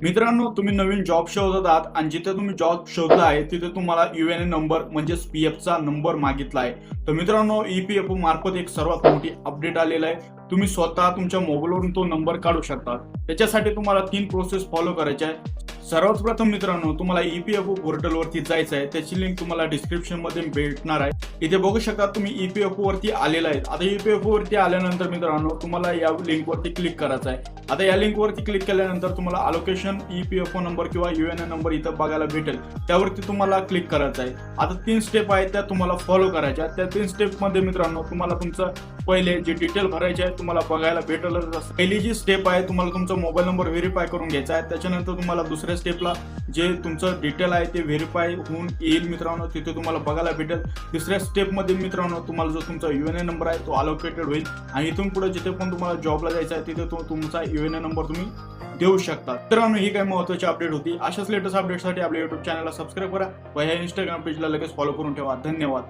मित्रांनो, तुम्ही नवीन जॉब शोधत आहात आणि जिथे तुम्ही जॉब शोधला आहे तिथे तुम्हाला यूएनए नंबर म्हणजेच पीएफचा नंबर मागितला आहे. तर मित्रांनो, ईपीएफओ मार्फत एक सर्वात मोठी अपडेट आलेला आहे. तुम्ही स्वतः तुमच्या मोबाईलवरून तो नंबर काढू शकता. त्याच्यासाठी तुम्हाला 3 प्रोसेस फॉलो करायच्या आहे. सर्वात प्रथम मित्रांनो, तुम्हाला ईपीएफओ पोर्टलवरती जायचं आहे. त्याची लिंक तुम्हाला डिस्क्रिप्शन मध्ये भेटणार आहे. इथे बघू शकता तुम्ही ईपीएफओ वरती आलेला आहे. आता ईपीएफओ वरती आल्यानंतर मित्रांनो, तुम्हाला या लिंक वरती क्लिक करायचं आहे. आता या लिंक वरती क्लिक केल्यानंतर तुम्हाला अलोकेशन ईपीएफओ नंबर किंवा यूएनए नंबर इथं बघायला भेटेल. त्यावरती तुम्हाला क्लिक करायचं आहे. आता 3 स्टेप आहेत त्या तुम्हाला फॉलो करायच्या. त्या 3 स्टेप मध्ये मित्रांनो, तुम्हाला तुमचं पहिले जे डिटेल भरायचे आहे तुम्हाला बघायला भेटेलच. पहिली जी स्टेप आहे, तुम्हाला तुमचा मोबाईल नंबर व्हेरीफाय करून घ्यायचा आहे. त्याच्यानंतर तुम्हाला दुसऱ्या स्टेपला जे तुमचं डिटेल आहे ते व्हेरीफाय होऊन येईल मित्रांनो, तिथे तुम्हाला बघायला भेटेल. तिसऱ्या स्टेप मध्ये मित्रांनो, तुम्हाला जो तुमचा यूएनए नंबर आहे तो अलोकेटेड होईल आणि इथून पुढे जिथे पण तुम्हाला जॉबला जायचं आहे तिथे तो तुमचा यूएनए नंबर तुम्ही देऊ शकता. मित्रांनो, ही काही महत्त्वाची अपडेट होती. अशाच लेटेस्ट अपडेटसाठी आपल्या युट्यूब चॅनलला सबस्क्राईब करा व ह्या इंस्टाग्राम पेजला लगेच फॉलो करून ठेवा. धन्यवाद.